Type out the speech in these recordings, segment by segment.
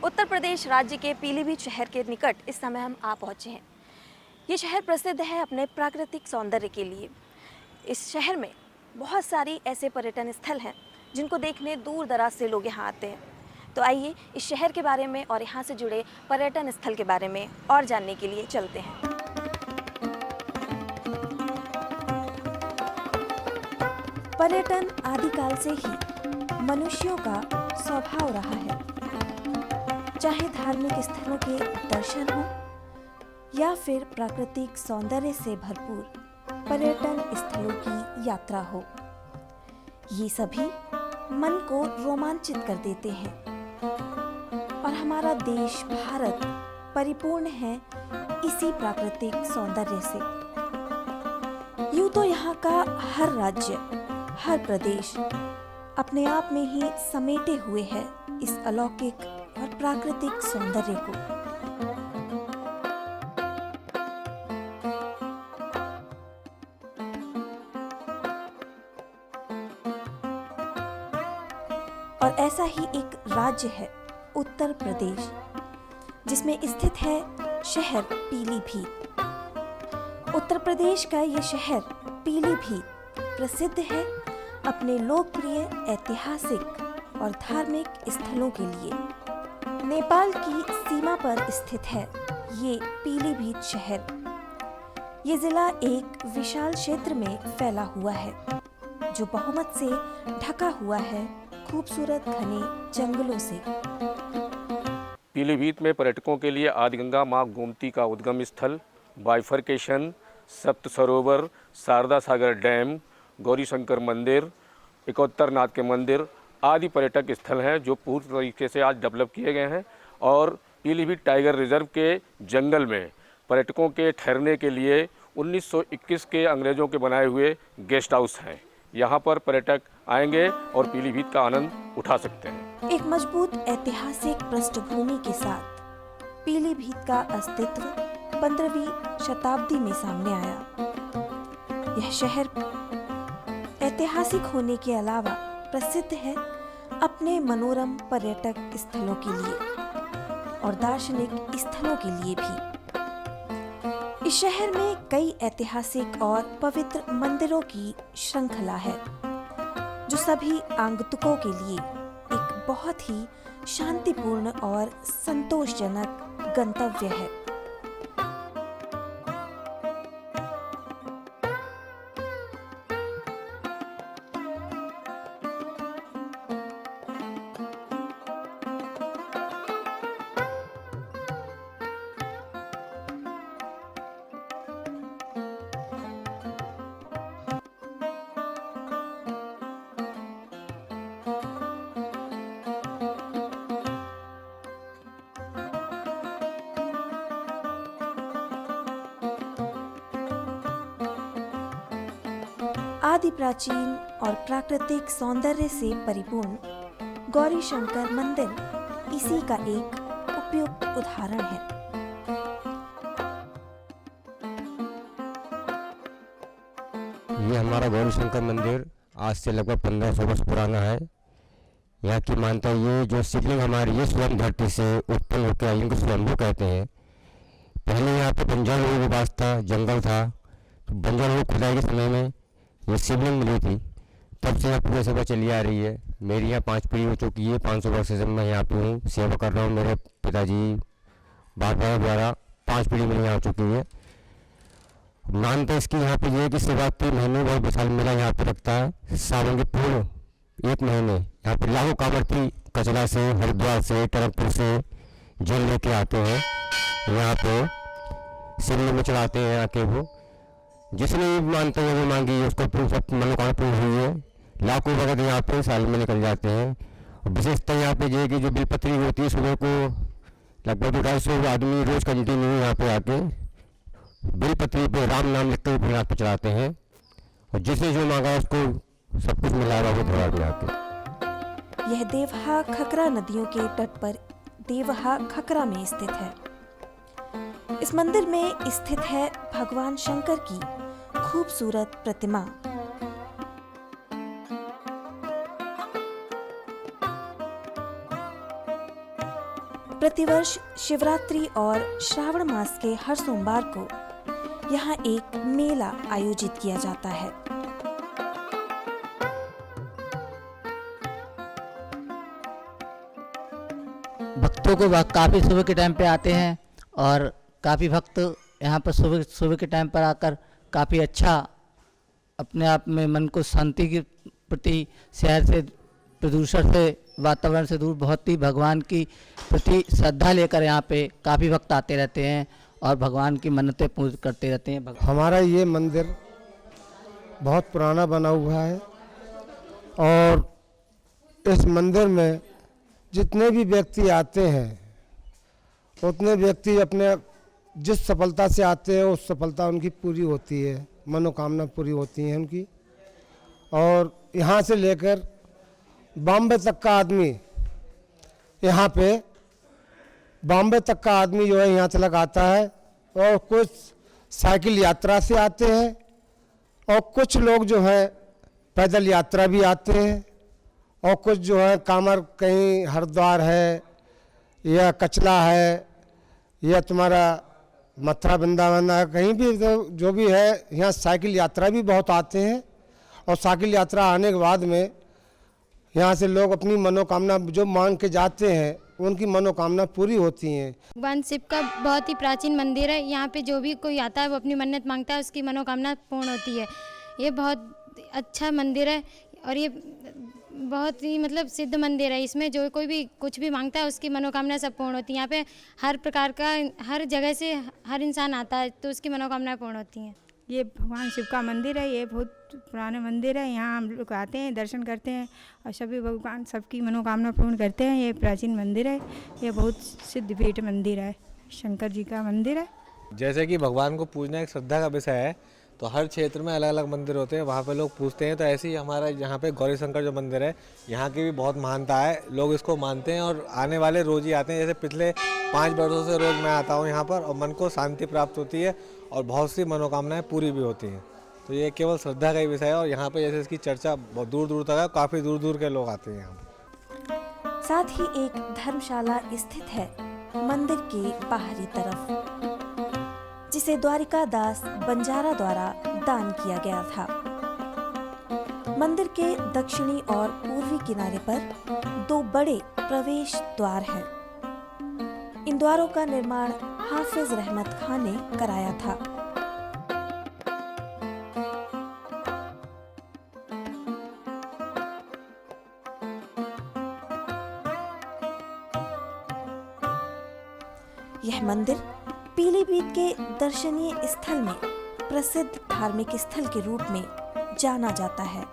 उत्तर प्रदेश राज्य के पीलीभीत शहर के निकट इस समय हम आ पहुँचे हैं। ये शहर प्रसिद्ध है अपने प्राकृतिक सौंदर्य के लिए। इस शहर में बहुत सारी ऐसे पर्यटन स्थल हैं जिनको देखने दूर दराज से लोग यहाँ आते हैं। तो आइए इस शहर के बारे में और यहाँ से जुड़े पर्यटन स्थल के बारे में और जानने के लिए चलते हैं। पर्यटन आदिकाल से ही मनुष्यों का स्वभाव रहा है। चाहे धार्मिक स्थलों के दर्शन हो या फिर प्राकृतिक सौंदर्य से भरपूर पर्यटन स्थलों की यात्रा हो, ये सभी मन को रोमांचित कर देते हैं। और हमारा देश भारत परिपूर्ण है इसी प्राकृतिक सौंदर्य से। यूं तो यहाँ का हर राज्य, हर प्रदेश अपने आप में ही समेटे हुए है इस अलौकिक और प्राकृतिक सौंदर्य को। और ऐसा ही एक राज्य है उत्तर प्रदेश, जिसमें स्थित है शहर पीलीभीत। उत्तर प्रदेश का ये शहर पीलीभीत प्रसिद्ध है अपने लोकप्रिय ऐतिहासिक और धार्मिक स्थलों के लिए। नेपाल की सीमा पर स्थित है ये पीलीभीत शहर। ये जिला एक विशाल क्षेत्र में फैला हुआ है जो बहुमत से ढका हुआ है खूबसूरत घने जंगलों से। पीलीभीत में पर्यटकों के लिए आदिगंगा मां गोमती का उद्गम स्थल, बाइफरकेशन, सप्त सरोवर, शारदा सागर डैम, गौरी शंकर मंदिर, एकोत्तरनाथ के मंदिर आदि पर्यटक स्थल हैं जो पूर्ण तरीके से आज डेवलप किए गए हैं। और पीलीभीत टाइगर रिजर्व के जंगल में पर्यटकों के ठहरने के लिए 1921 के अंग्रेज़ों के बनाए हुए गेस्ट हाउस हैं। यहाँ पर पर्यटक आएंगे और पीलीभीत का आनंद उठा सकते हैं। एक मजबूत ऐतिहासिक पृष्ठभूमि के साथ पीलीभीत का अस्तित्व 15वीं शताब्दी में सामने आया। यह शहर ऐतिहासिक होने के अलावा प्रसिद्ध है अपने मनोरम पर्यटक स्थलों के लिए और दार्शनिक स्थलों के लिए भी। इस शहर में कई ऐतिहासिक और पवित्र मंदिरों की श्रृंखला है जो सभी आगंतुकों के लिए एक बहुत ही शांतिपूर्ण और संतोषजनक गंतव्य है। आदि प्राचीन और प्राकृतिक सौंदर्य से परिपूर्ण गौरी शंकर मंदिर इसी का एक उपयुक्त उदाहरण है। ये हमारा गौरी शंकर मंदिर आज से लगभग 1500 वर्ष पुराना है। यहाँ की मान्यता ये जो शिवलिंग हमारी ये स्वर्ण धरती से उत्पन्न होकर आई, इनको स्वयंभू कहते हैं। पहले यहाँ पे बंजर लोगों के पास था, जंगल था, तो बंजर लोग खुदाई के समय में ये शिवलिंग मिली थी। तब से यहाँ पूरी सेवा चली आ रही है। मेरी यहाँ 5 पीढ़ी हो चुकी है। 500 वर्ष से मैं यहाँ पे हूँ, सेवा कर रहा हूँ। मेरे पिताजी बाप द्वारा 5 पीढ़ी मेरी यहाँ हो चुकी है। मानता इसकी यहाँ पे ये है कि शिवरात्रि महीने बहुत विशाल मेला यहाँ पे रखता है। सावन के पूर्ण 1 महीने यहाँ पे लाखों कांवड़ती कचरा से, हरिद्वार से, टनकपुर से जल लेके आते हैं। यहाँ पे शिवलिंग में चढ़ाते हैं आके वो। जिसने मानते हैं वो मांगी है उसको पूर्ण सब मनोकामना पूर्ण हुई है। लाखों भगत यहाँ पे साल में निकल जाते हैं। और विशेषता यहाँ पे ये कि जो बिलपत्री होती है सुबह को लगभग 250 आदमी रोज कंटिन्यू यहाँ पे आके बिलपत्री पे राम नाम लिखते हुए हाथ पे चढ़ाते हैं। और जिसने जो मांगा उसको सब कुछ मिला रहा वो धरा आके। यह देवहा खकरा नदियों के तट पर देवहा खकरा में स्थित है। इस मंदिर में स्थित है भगवान शंकर की खूबसूरत प्रतिमा। प्रतिवर्ष शिवरात्रि और श्रावण मास के हर सोमवार को यहाँ एक मेला आयोजित किया जाता है। भक्तों को काफ़ी सुबह के टाइम पे आते हैं और काफ़ी भक्त यहाँ पर सुबह के टाइम पर आकर काफ़ी अच्छा अपने आप में मन को शांति के प्रति, शहर से, प्रदूषण से, वातावरण से दूर बहुत ही भगवान की प्रति श्रद्धा लेकर यहाँ पे काफ़ी भक्त आते रहते हैं और भगवान की मन्नतें पूर्ण करते रहते हैं। हमारा ये मंदिर बहुत पुराना बना हुआ है और इस मंदिर में जितने भी व्यक्ति आते हैं उतने व्यक्ति अपने जिस सफलता से आते हैं उस सफलता उनकी पूरी होती है, मनोकामना पूरी होती है उनकी। और यहाँ से लेकर बॉम्बे तक का आदमी यहाँ पे बॉम्बे तक का आदमी जो है यहाँ तक आता है और कुछ साइकिल यात्रा से आते हैं और कुछ लोग जो है पैदल यात्रा भी आते हैं और कुछ जो है कामर कहीं हरिद्वार है या कचला है या तुम्हारा मथुरा वृंदावन है, कहीं भी जो भी है यहाँ साइकिल यात्रा भी बहुत आते हैं। और साइकिल यात्रा आने के बाद में यहाँ से लोग अपनी मनोकामना जो मांग के जाते हैं उनकी मनोकामना पूरी होती हैं। भगवान शिव का बहुत ही प्राचीन मंदिर है। यहाँ पे जो भी कोई आता है वो अपनी मन्नत मांगता है, उसकी मनोकामना पूर्ण होती है। ये बहुत अच्छा मंदिर है और ये बहुत ही मतलब सिद्ध मंदिर है। इसमें जो कोई भी कुछ भी मांगता है उसकी मनोकामना सब पूर्ण होती है। यहाँ पे हर प्रकार का, हर जगह से हर इंसान आता है तो उसकी मनोकामनाएं पूर्ण होती हैं। ये भगवान शिव का मंदिर है। ये बहुत पुराना मंदिर है। यहाँ हम लोग आते हैं, दर्शन करते हैं और सभी भगवान सबकी मनोकामना पूर्ण करते हैं। ये प्राचीन मंदिर है। ये बहुत सिद्ध पीठ मंदिर है, शंकर जी का मंदिर है। जैसे कि भगवान को पूजना एक श्रद्धा का विषय है तो हर क्षेत्र में अलग अलग मंदिर होते हैं, वहाँ पे लोग पूजते हैं। तो ऐसे ही हमारा यहाँ पे गौरी शंकर जो मंदिर है यहाँ की भी बहुत महानता है, लोग इसको मानते हैं और आने वाले रोज़ ही आते हैं। जैसे पिछले 5 वर्षों से रोज़ मैं आता हूँ यहाँ पर और मन को शांति प्राप्त होती है और बहुत सी मनोकामनाएं पूरी भी होती हैं। तो ये केवल श्रद्धा का ही विषय है और यहाँ पे जैसे इसकी चर्चा बहुत दूर दूर तक है, काफ़ी दूर दूर के लोग आते हैं यहाँ पर। साथ ही एक धर्मशाला स्थित है मंदिर के बाहरी तरफ, जिसे द्वारिका दास बंजारा द्वारा दान किया गया था। मंदिर के दक्षिणी और पूर्वी किनारे पर 2 बड़े प्रवेश द्वार हैं। इन द्वारों का निर्माण हाफिज रहमत खान ने कराया था। यह मंदिर पीलीभीत के दर्शनीय स्थल में प्रसिद्ध धार्मिक स्थल के रूप में जाना जाता है।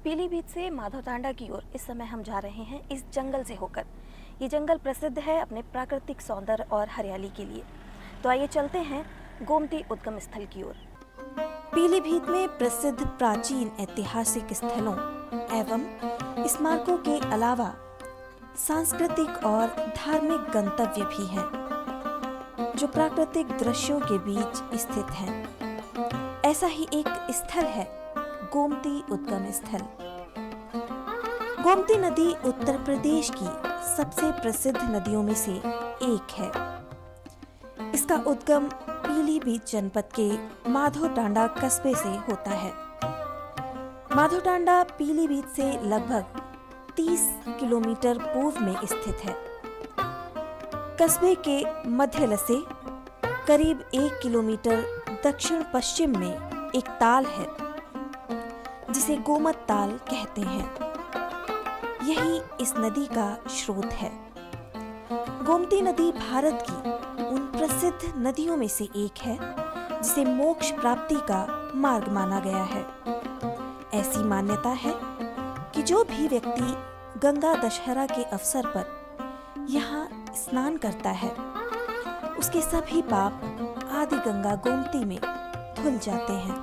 पीलीभीत से माधवतांडा की ओर इस समय हम जा रहे हैं इस जंगल से होकर। ये जंगल प्रसिद्ध है अपने प्राकृतिक सौंदर्य और हरियाली के लिए। तो आइए चलते हैं गोमती उद्गम स्थल की ओर। पीलीभीत में प्रसिद्ध प्राचीन ऐतिहासिक स्थलों एवं स्मारकों के अलावा सांस्कृतिक और धार्मिक गंतव्य भी हैं, जो प्राकृतिक दृश्यों के बीच स्थित हैं। ऐसा ही एक स्थल है गोमती उद्गम स्थल। गोमती नदी उत्तर प्रदेश की सबसे प्रसिद्ध नदियों में से एक है। इसका उद्गम पीलीभीत जनपद के माधोटांडा कस्बे से होता है। माधोटांडा पीलीभीत से लगभग 30 किलोमीटर पूर्व में स्थित है। कस्बे के मध्य से करीब 1 किलोमीटर दक्षिण पश्चिम में एक ताल है, जिसे गोमत ताल कहते हैं। यही इस नदी का स्रोत है। गोमती नदी भारत की उन प्रसिद्ध नदियों में से एक है जिसे मोक्ष प्राप्ति का मार्ग माना गया है। ऐसी मान्यता है कि जो भी व्यक्ति गंगा दशहरा के अवसर पर यहाँ स्नान करता है, उसके सभी पाप आदि गंगा गोमती में धुल जाते हैं।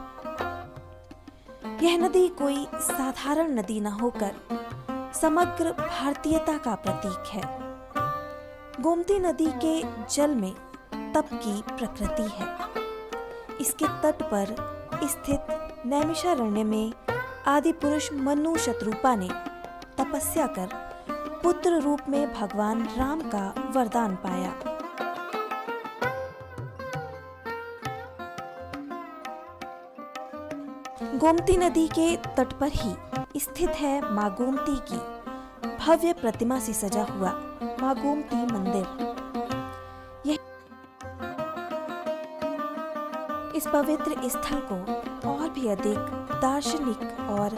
यह नदी कोई साधारण नदी न होकर समग्र भारतीयता का प्रतीक है। गोमती नदी के जल में तप की प्रकृति है। इसके तट पर स्थित नैमिषारण्य में आदि पुरुष मनु शत्रुपा ने तपस्या कर पुत्र रूप में भगवान राम का वरदान पाया। गोमती नदी के तट पर ही स्थित है मां गोमती की भव्य प्रतिमा से सजा हुआ मां गोमती मंदिर। यह इस पवित्र स्थल को और भी अधिक दार्शनिक और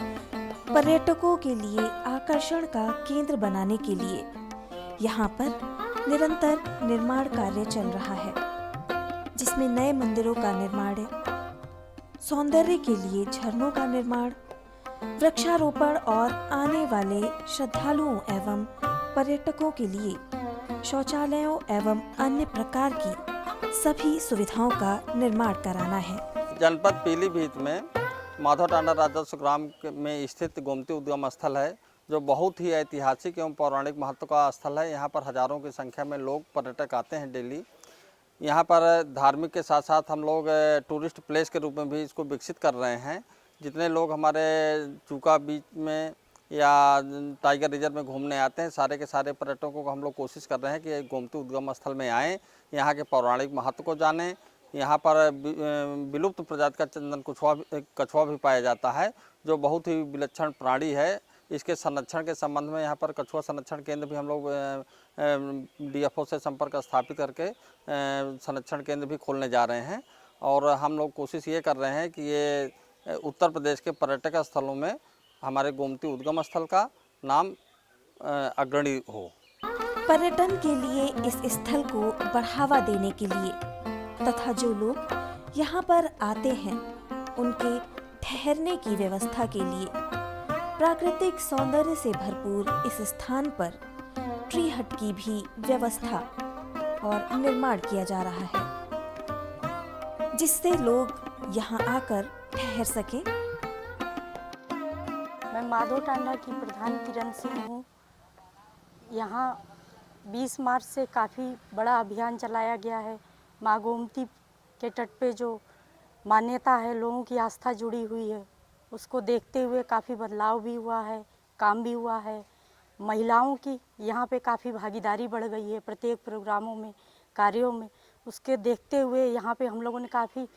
पर्यटकों के लिए आकर्षण का केंद्र बनाने के लिए यहाँ पर निरंतर निर्माण कार्य चल रहा है, जिसमें नए मंदिरों का निर्माण, सौंदर्य के लिए झरनों का निर्माण, वृक्षारोपण और आने वाले श्रद्धालुओं एवं पर्यटकों के लिए शौचालयों एवं अन्य प्रकार की सभी सुविधाओं का निर्माण कराना है। जनपद पीलीभीत में माधवटांडा राजस्व ग्राम में स्थित गोमती उद्गम स्थल है, जो बहुत ही ऐतिहासिक एवं पौराणिक महत्व का स्थल है। यहाँ पर हजारों की संख्या में लोग पर्यटक आते हैं डेली। यहाँ पर धार्मिक के साथ साथ हम लोग टूरिस्ट प्लेस के रूप में भी इसको विकसित कर रहे हैं। जितने लोग हमारे चूका बीच में या टाइगर रिजर्व में घूमने आते हैं, सारे के सारे पर्यटकों को हम लोग कोशिश कर रहे हैं कि गोमती उद्गम स्थल में आएँ, यहाँ के पौराणिक महत्व को जानें। यहाँ पर विलुप्त प्रजाति का चंदन कछुआ भी पाया जाता है, जो बहुत ही विलक्षण प्राणी है। इसके संरक्षण के संबंध में यहाँ पर कछुआ संरक्षण केंद्र भी हम लोग DFO से संपर्क स्थापित करके संरक्षण केंद्र भी खोलने जा रहे हैं। और हम लोग कोशिश ये कर रहे हैं कि ये उत्तर प्रदेश के पर्यटक स्थलों में हमारे गोमती उद्गम स्थल का नाम अग्रणी हो। पर्यटन के लिए इस स्थल को बढ़ावा देने के लिए तथा जो लोग यहाँ पर आते हैं उनके ठहरने की व्यवस्था के लिए प्राकृतिक सौंदर्य से भरपूर इस स्थान पर ट्री हट की भी व्यवस्था और निर्माण किया जा रहा है, जिससे लोग यहाँ आकर ठहर सके। मैं माधवटांडा की प्रधान किरण सिंह हूँ। यहाँ 20 मार्च से काफ़ी बड़ा अभियान चलाया गया है। माँ गोमती के तट पे जो मान्यता है, लोगों की आस्था जुड़ी हुई है, उसको देखते हुए काफ़ी बदलाव भी हुआ है, काम भी हुआ है। महिलाओं की यहाँ पे काफ़ी भागीदारी बढ़ गई है प्रत्येक प्रोग्रामों में, कार्यों में। उसके देखते हुए यहाँ पे हम लोगों ने काफ़ी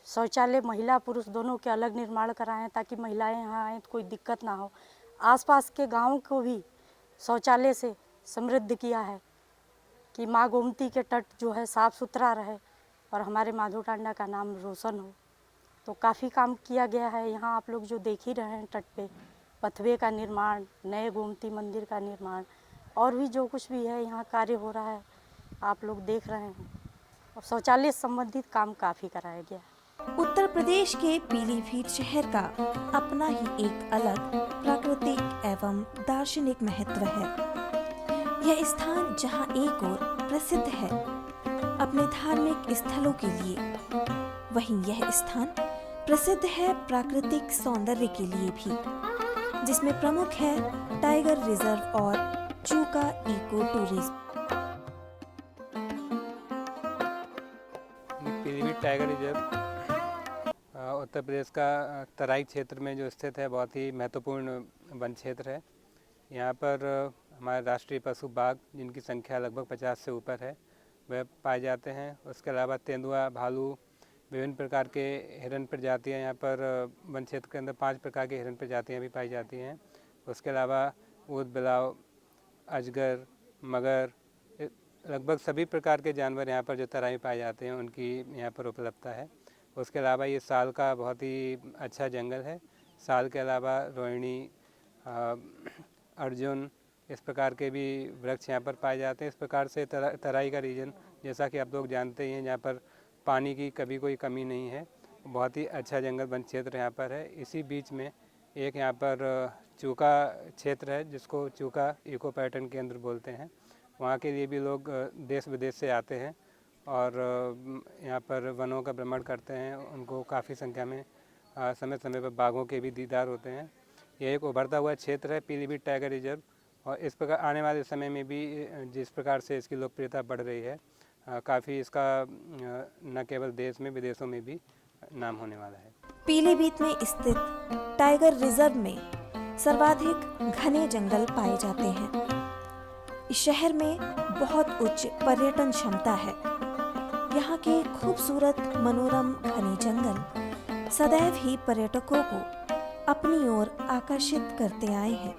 शौचालय महिला पुरुष दोनों के अलग निर्माण कराए हैं, ताकि महिलाएं यहाँ आएँ तो कोई दिक्कत ना हो। आसपास के गाँव को भी शौचालय से समृद्ध किया है कि माँ गोमती के तट जो है साफ़ सुथरा रहे और हमारे माधवटांडा का नाम रोशन हो। तो काफ़ी काम किया गया है। यहाँ आप लोग जो देख ही रहे हैं, तट पे पथवे का निर्माण, नए गोमती मंदिर का निर्माण और भी जो कुछ भी है यहाँ कार्य हो रहा है, आप लोग देख रहे हैं। और शौचालय संबंधित काम काफ़ी कराया गया है। उत्तर प्रदेश के पीलीभीत शहर का अपना ही एक अलग प्राकृतिक एवं दार्शनिक महत्व है। यह स्थान जहाँ एक ओर प्रसिद्ध है अपने धार्मिक स्थलों के लिए, वहीं यह स्थान प्रसिद्ध है प्राकृतिक सौंदर्य के लिए भी, जिसमें प्रमुख है टाइगर रिजर्व और Chuka eco tourism. Pilibhit tiger reserve Uttar Pradesh का तराई क्षेत्र में जो स्थित है, बहुत ही महत्वपूर्ण वन क्षेत्र है। यहाँ पर हमारे राष्ट्रीय पशु बाघ, जिनकी संख्या लगभग 50 से ऊपर है, वह पाए जाते हैं। उसके अलावा तेंदुआ, भालू, विभिन्न प्रकार के हिरन प्रजातियाँ यहाँ पर वन क्षेत्र के अंदर 5 प्रकार की हिरन प्रजातियाँ भी पाई जाती हैं। उसके अलावा ऊँट, बिलाव, अजगर, मगर, लगभग सभी प्रकार के जानवर यहाँ पर जो तराई में पाए जाते हैं उनकी यहाँ पर उपलब्धता है। उसके अलावा ये साल का बहुत ही अच्छा जंगल है। साल के अलावा रोहिणी, अर्जुन, इस प्रकार के भी वृक्ष यहाँ पर पाए जाते हैं। इस प्रकार से तराई का रीजन, जैसा कि आप लोग जानते ही हैं, यहाँ पर पानी की कभी कोई कमी नहीं है। बहुत ही अच्छा जंगल वन क्षेत्र यहाँ पर है। इसी बीच में एक यहाँ पर चूका क्षेत्र है, जिसको चूका इको पर्यटन केंद्र बोलते हैं। वहाँ के लिए भी लोग देश विदेश से आते हैं और यहाँ पर वनों का भ्रमण करते हैं। उनको काफ़ी संख्या में समय समय पर बाघों के भी दीदार होते हैं। यह एक उभरता हुआ क्षेत्र है पीलीभीत टाइगर रिजर्व, और इस प्रकार आने वाले समय में भी जिस प्रकार से इसकी लोकप्रियता बढ़ रही है, काफ़ी इसका न केवल देश में विदेशों में भी नाम होने वाला है। पीलीभीत में स्थित टाइगर रिजर्व में सर्वाधिक घने जंगल पाए जाते हैं। इस शहर में बहुत उच्च पर्यटन क्षमता है। यहाँ के खूबसूरत मनोरम घने जंगल सदैव ही पर्यटकों को अपनी ओर आकर्षित करते आए हैं।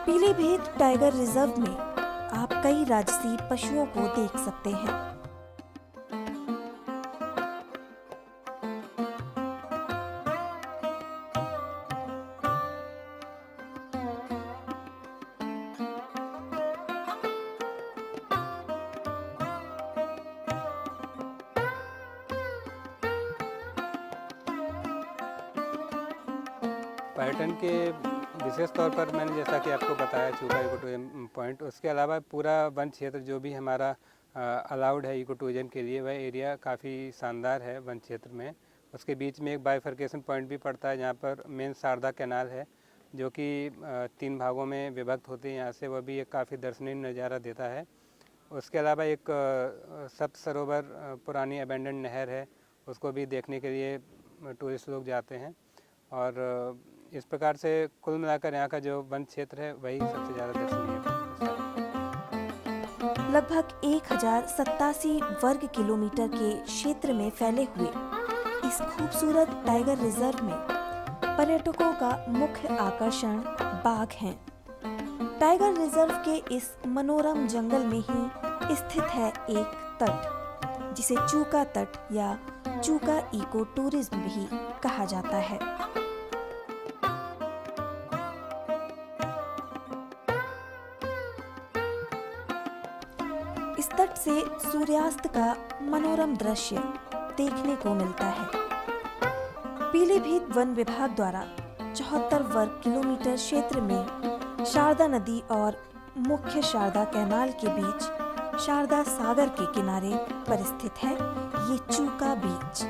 पीलीभीत टाइगर रिजर्व में आप कई राजसी पशुओं को देख सकते हैं। पर्यटन के विशेष तौर पर मैंने जैसा कि आपको बताया चूका इको टूरिज्म पॉइंट, उसके अलावा पूरा वन क्षेत्र जो भी हमारा अलाउड है इको टूरिज्म के लिए, वह एरिया काफ़ी शानदार है वन क्षेत्र में। उसके बीच में एक बाइफर्केशन पॉइंट भी पड़ता है जहाँ पर मेन शारदा कैनाल है जो कि 3 भागों में विभक्त होती है यहाँ से, वह भी एक काफ़ी दर्शनीय नज़ारा देता है। उसके अलावा एक सप्त सरोवर पुरानी अबेंडेंड नहर है, उसको भी देखने के लिए टूरिस्ट लोग जाते हैं। और इस प्रकार से कुल मिलाकर यहाँ का जो वन क्षेत्र है वही सबसे ज़्यादा दर्शनीय है। लगभग 1087 वर्ग किलोमीटर के क्षेत्र में फैले हुए इस खूबसूरत टाइगर रिजर्व में पर्यटकों का मुख्य आकर्षण बाघ हैं। टाइगर रिजर्व के इस मनोरम जंगल में ही स्थित है एक तट जिसे चूका तट या चूका इको टूरिज्म भी कहा जाता है। इस तट से सूर्यास्त का मनोरम दृश्य देखने को मिलता है। पीलीभीत वन विभाग द्वारा 74 वर्ग किलोमीटर क्षेत्र में शारदा नदी और मुख्य शारदा कैनाल के बीच शारदा सागर के किनारे पर स्थित है ये चूका बीच।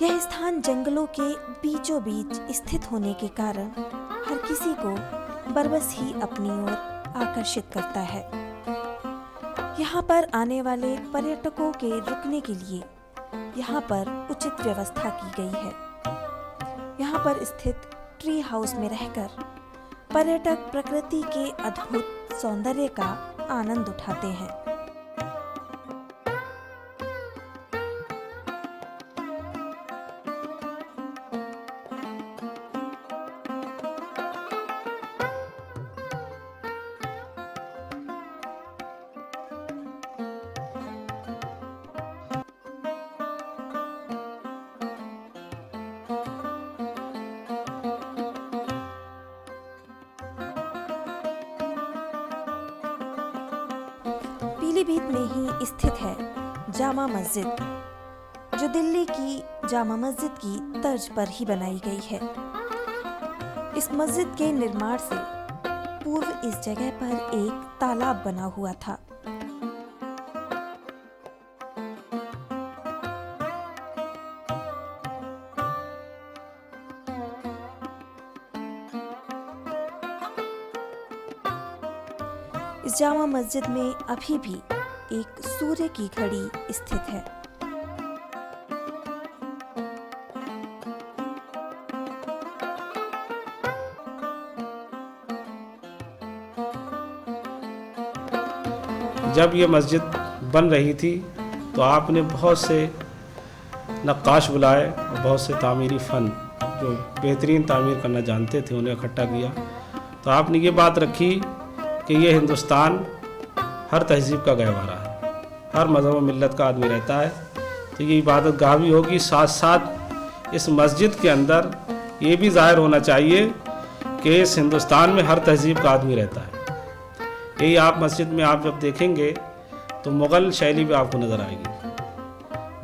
यह स्थान जंगलों के बीचों बीच स्थित होने के कारण हर किसी को बरबस ही अपनी ओर आकर्षित करता है। यहाँ पर आने वाले पर्यटकों के रुकने के लिए यहाँ पर उचित व्यवस्था की गई है। यहाँ पर स्थित ट्री हाउस में रहकर पर्यटक प्रकृति के अद्भुत सौंदर्य का आनंद उठाते हैं। पीलीभीत में ही स्थित है जामा मस्जिद, जो दिल्ली की जामा मस्जिद की तर्ज पर ही बनाई गई है। इस मस्जिद के निर्माण से पूर्व इस जगह पर एक तालाब बना हुआ था। इस जामा मस्जिद में अभी भी एक सूर्य की घड़ी स्थित है। जब ये मस्जिद बन रही थी तो आपने बहुत से नक्काश बुलाए और बहुत से तामीरी फ़न जो बेहतरीन तामीर करना जानते थे उन्हें इकट्ठा किया। तो आपने ये बात रखी कि ये हिंदुस्तान हर तहजीब का गहवारा है, हर मज़हब व मिल्लत का आदमी रहता है, तो ये इबादत गाह भी होगी। साथ साथ इस मस्जिद के अंदर ये भी ज़ाहिर होना चाहिए कि इस हिंदुस्तान में हर तहजीब का आदमी रहता है। यही आप मस्जिद में आप जब देखेंगे तो मुग़ल शैली भी आपको नज़र आएगी,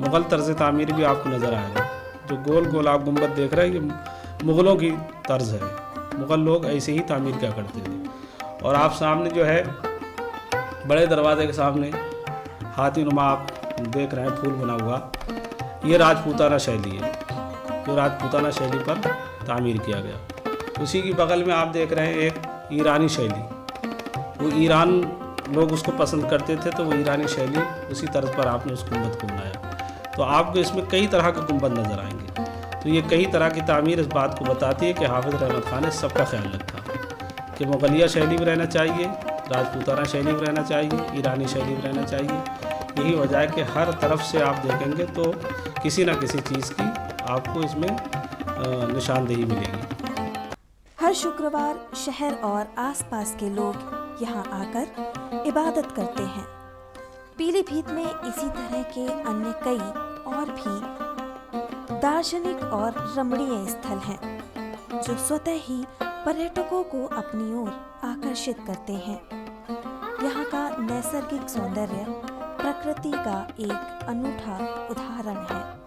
मुग़ल तर्ज़ तामीर भी आपको नज़र आएगा। जो गोल गोल आप गुंबद देख रहे हैं ये मुग़लों की तर्ज़ है, मुग़ल लोग ऐसे ही तामीर क्या करते थे। और आप सामने जो है बड़े दरवाजे के सामने हाथी नुमा आप देख रहे हैं फूल बना हुआ, ये राजपूताना शैली है, जो राजपूताना शैली पर तामीर किया गया। उसी की बगल में आप देख रहे हैं एक ईरानी शैली, वो ईरान लोग उसको पसंद करते थे तो वो ईरानी शैली उसी तर्ज पर आपने उस गुंबद को बनाया। तो आपको इसमें कई तरह के गुंबद नज़र आएंगे। तो ये कई तरह की तामीर इस बात को बताती है कि हाफिज़ रहमत खान ने सबका ख्याल रखा कि मुगलिया शैली में रहना चाहिए, राजपूताना शैली में रहना चाहिए, ईरानी शैली में रहना चाहिए। यही वजह है कि हर तरफ से आप देखेंगे तो किसी न किसी चीज़ की आपको इसमें निशानदेही मिलेगी। हर शुक्रवार शहर और आसपास के लोग यहाँ आकर इबादत करते हैं। पीलीभीत में इसी तरह के अन्य कई और भी दार्शनिक और रमणीय स्थल हैं जो स्वतः ही पर्यटकों को अपनी ओर आकर्षित करते हैं। यहाँ का नैसर्गिक सौंदर्य प्रकृति का एक अनूठा उदाहरण है।